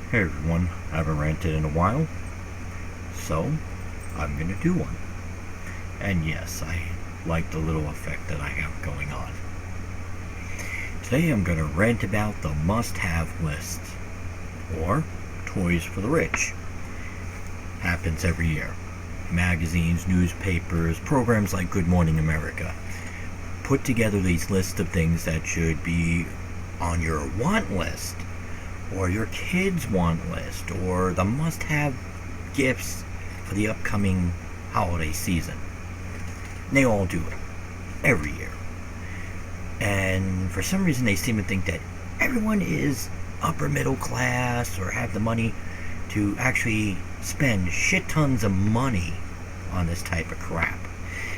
Hey everyone, I haven't ranted in a while, so I'm gonna do one. And yes, I like the little effect that I have going on. Today I'm gonna rant about the must-have list, or toys for the rich. Happens every year. Magazines, newspapers, programs like Good Morning America put together these lists of things that should be on your want list, or your kids' want list, or the must-have gifts for the upcoming holiday season. And they all do it every year. And for some reason they seem to think that everyone is upper middle class or have the money to actually spend shit tons of money on this type of crap.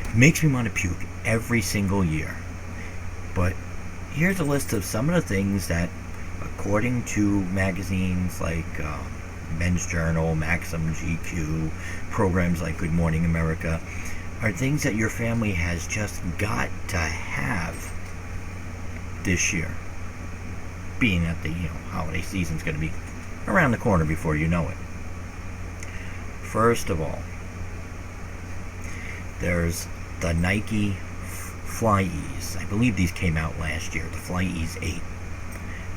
It makes me want to puke every single year. But here's a list of some of the things that, according to magazines like Men's Journal, Maxim, GQ, programs like Good Morning America, are things that your family has just got to have this year. Being that the holiday season's going to be around the corner before you know it. First of all, there's the Nike Fly-Ease. I believe these came out last year, the Fly-Ease 8.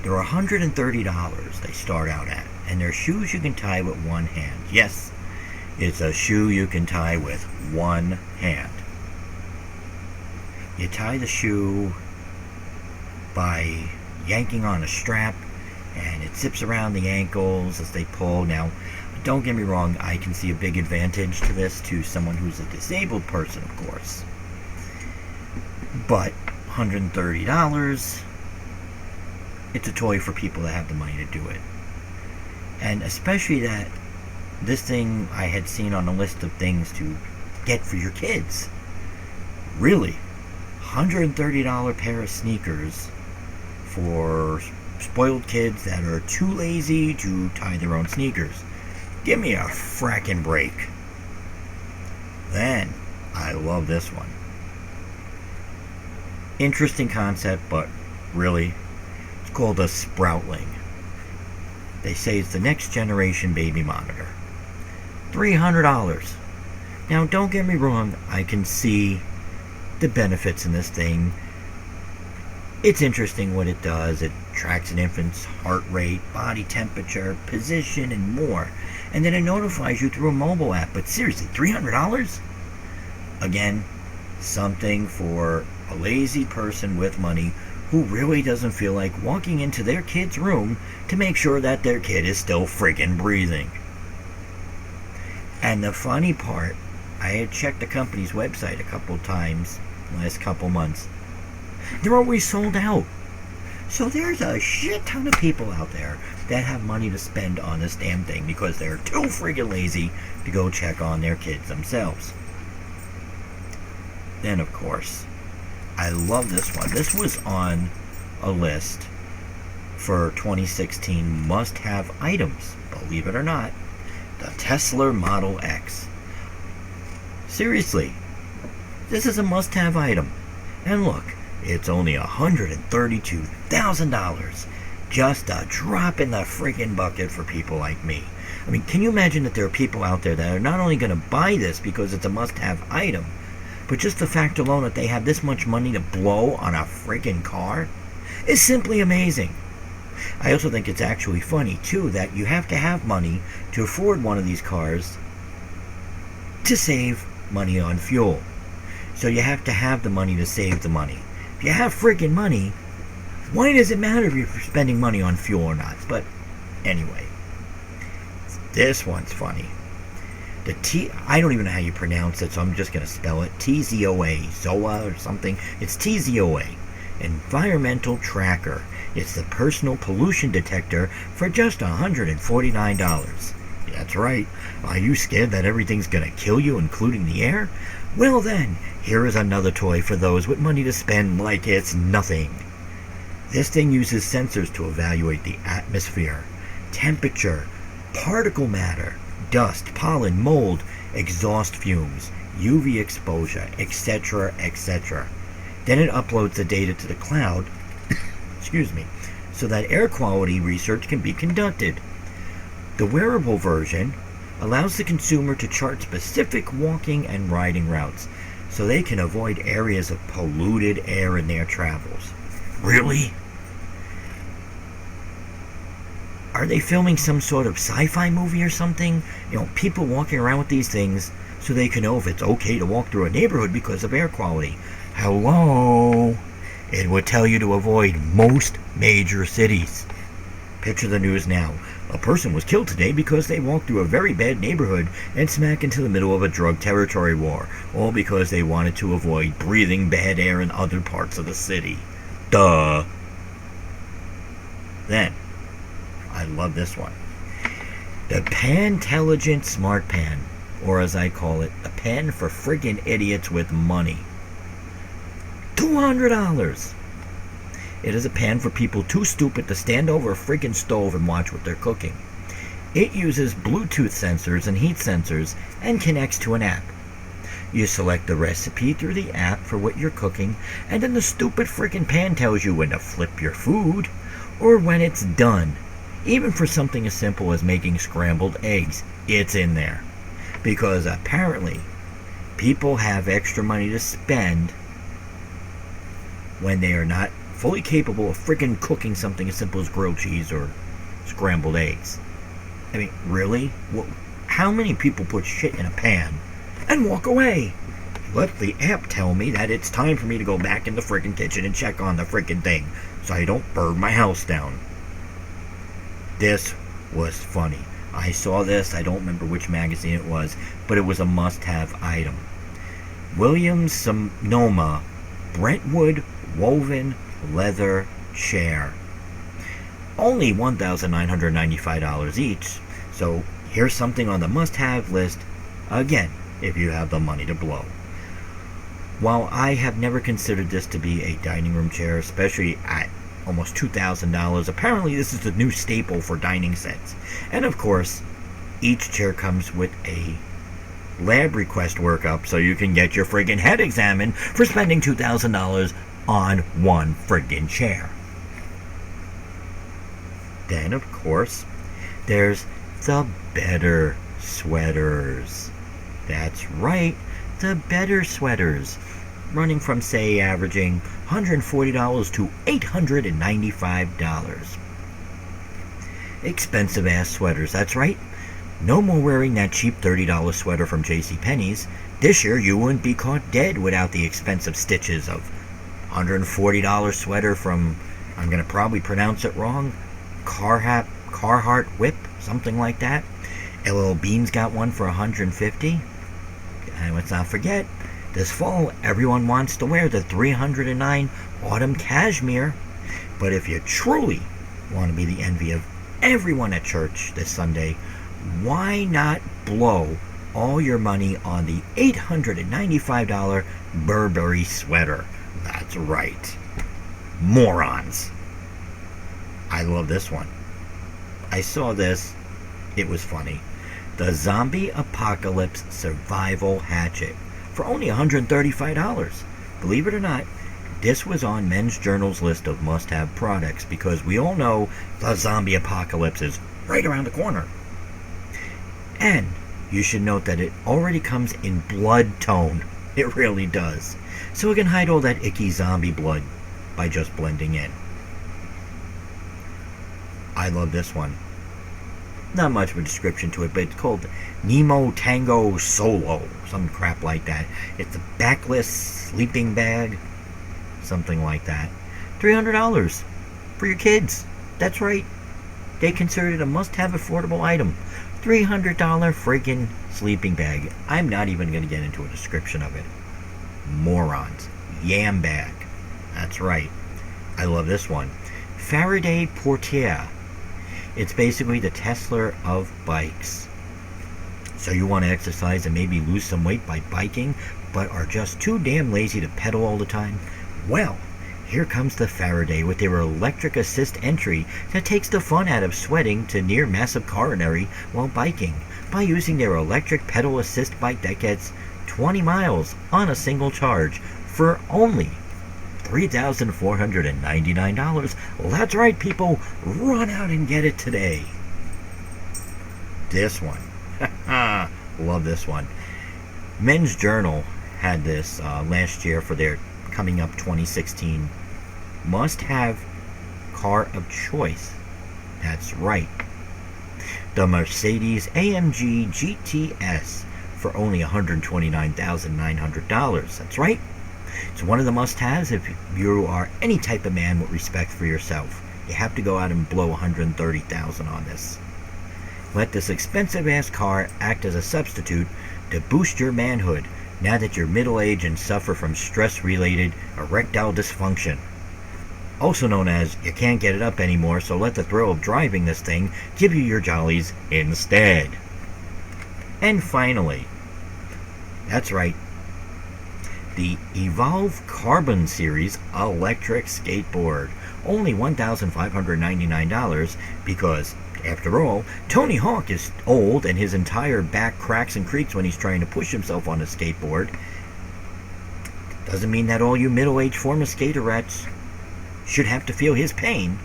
They're $130 they start out at, and they're shoes you can tie with one hand. Yes, it's a shoe you can tie with one hand. You tie the shoe by yanking on a strap, and it zips around the ankles as they pull. Now, don't get me wrong, I can see a big advantage to this to someone who's a disabled person, of course. But $130, it's a toy for people that have the money to do it. And especially that this thing I had seen on a list of things to get for your kids. Really, $130 pair of sneakers for spoiled kids that are too lazy to tie their own sneakers. Give me a frackin' break. Then, I love this one. Interesting concept, but really, it's called a Sproutling. They say it's the next generation baby monitor. $300. Now, don't get me wrong, I can see the benefits in this thing. It's interesting what it does. It tracks an infant's heart rate, body temperature, position, and more. And then it notifies you through a mobile app. But seriously, $300? Again, something for a lazy person with money who really doesn't feel like walking into their kid's room to make sure that their kid is still friggin' breathing. And the funny part, I had checked the company's website a couple times last couple months. They're always sold out. So there's a shit ton of people out there that have money to spend on this damn thing because they're too friggin' lazy to go check on their kids themselves. Then, of course, I love this one. This was on a list for 2016 must-have items, believe it or not. The Tesla Model X. Seriously, this is a must-have item. And look, it's only $132,000. Just a drop in the friggin' bucket for people like me. I mean, can you imagine that there are people out there that are not only going to buy this because it's a must-have item, but just the fact alone that they have this much money to blow on a friggin' car is simply amazing. I also think it's actually funny, too, that you have to have money to afford one of these cars to save money on fuel. So you have to have the money to save the money. If you have friggin' money, why does it matter if you're spending money on fuel or not? But anyway, this one's funny. I don't even know how you pronounce it, so I'm just going to spell it. TZOA, ZOA or something. It's TZOA, Environmental Tracker. It's the personal pollution detector for just $149. That's right. Are you scared that everything's going to kill you, including the air? Well then, here is another toy for those with money to spend like it's nothing. This thing uses sensors to evaluate the atmosphere, temperature, particle matter, dust, pollen, mold, exhaust fumes, UV exposure, etc., etc. Then it uploads the data to the cloud, excuse me, so that air quality research can be conducted. The wearable version allows the consumer to chart specific walking and riding routes so they can avoid areas of polluted air in their travels. Really? Are they filming some sort of sci-fi movie or something? People walking around with these things so they can know if it's okay to walk through a neighborhood because of air quality. Hello? It would tell you to avoid most major cities. Picture the news now. A person was killed today because they walked through a very bad neighborhood and smack into the middle of a drug territory war, all because they wanted to avoid breathing bad air in other parts of the city. Duh. Then, I love this one. The Pantelligent Smart Pan, or as I call it, a pan for friggin' idiots with money. $200. It is a pan for people too stupid to stand over a friggin' stove and watch what they're cooking. It uses Bluetooth sensors and heat sensors and connects to an app. You select the recipe through the app for what you're cooking, and then the stupid friggin' pan tells you when to flip your food or when it's done. Even for something as simple as making scrambled eggs, it's in there. Because apparently, people have extra money to spend when they are not fully capable of friggin' cooking something as simple as grilled cheese or scrambled eggs. I mean, really? How many people put shit in a pan and walk away? Let the app tell me that it's time for me to go back in the friggin' kitchen and check on the friggin' thing so I don't burn my house down. This was funny. I saw this, I don't remember which magazine it was, but it was a must-have item. Williams-Sonoma Brentwood Woven Leather Chair. Only $1,995 each, so here's something on the must-have list, again, if you have the money to blow. While I have never considered this to be a dining room chair, especially at almost $2,000, apparently this is the new staple for dining sets. And of course, each chair comes with a lab request workup so you can get your friggin' head examined for spending $2,000 on one friggin' chair. Then, of course, there's the better sweaters. That's right, the better sweaters. Running from, say, averaging $140 to $895. Expensive ass sweaters, that's right. No more wearing that cheap $30 sweater from JCPenney's. This year you wouldn't be caught dead without the expensive stitches of $140 sweater from, I'm going to probably pronounce it wrong, Carhartt Whip, something like that. LL Bean's got one for $150. And let's not forget, this fall everyone wants to wear the $309 autumn cashmere. But if you truly want to be the envy of everyone at church this Sunday, why not blow all your money on the $895 Burberry sweater? That's right. Morons. I love this one. I saw this. It was funny. The Zombie Apocalypse Survival Hatchet for only $135. Believe it or not, this was on Men's Journal's list of must-have products because we all know the zombie apocalypse is right around the corner. And you should note that it already comes in blood tone. It really does. So it can hide all that icky zombie blood by just blending in. I love this one. Not much of a description to it, but it's called Nemo Tango Solo. Some crap like that. It's a backless sleeping bag. Something like that. $300 for your kids. That's right. They consider it a must-have affordable item. $300 friggin' sleeping bag. I'm not even going to get into a description of it. Morons. Yam bag. That's right. I love this one. Faraday Portiere. It's basically the Tesla of bikes. So you want to exercise and maybe lose some weight by biking, but are just too damn lazy to pedal all the time? Well, here comes the Faraday with their electric assist entry that takes the fun out of sweating to near massive coronary while biking by using their electric pedal assist bike that gets 20 miles on a single charge for only $3,499. Well, that's right, people. Run out and get it today. this one. Love this one. Men's Journal had this last year for their coming up 2016 must-have car of choice. That's right. The Mercedes AMG GTS for only $129,900. That's right. It's one of the must-haves if you are any type of man with respect for yourself. You have to go out and blow $130,000 on this. Let this expensive-ass car act as a substitute to boost your manhood now that you're middle-aged and suffer from stress-related erectile dysfunction. Also known as, you can't get it up anymore, so let the thrill of driving this thing give you your jollies instead. And finally, that's right, the Evolve Carbon Series electric skateboard. Only $1,599 because, after all, Tony Hawk is old and his entire back cracks and creaks when he's trying to push himself on a skateboard. Doesn't mean that all you middle-aged former skaterettes should have to feel his pain.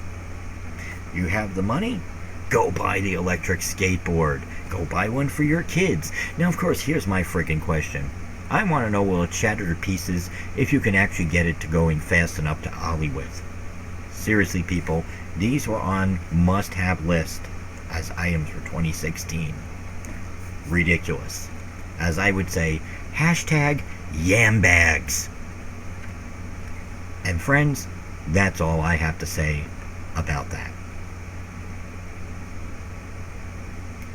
You have the money? Go buy the electric skateboard. Go buy one for your kids. Now, of course, here's my friggin' question. I want to know, will it shatter to pieces if you can actually get it to going fast enough to ollie with? Seriously, people, these were on must-have list as items for 2016. Ridiculous. As I would say, hashtag yambags. And friends, that's all I have to say about that.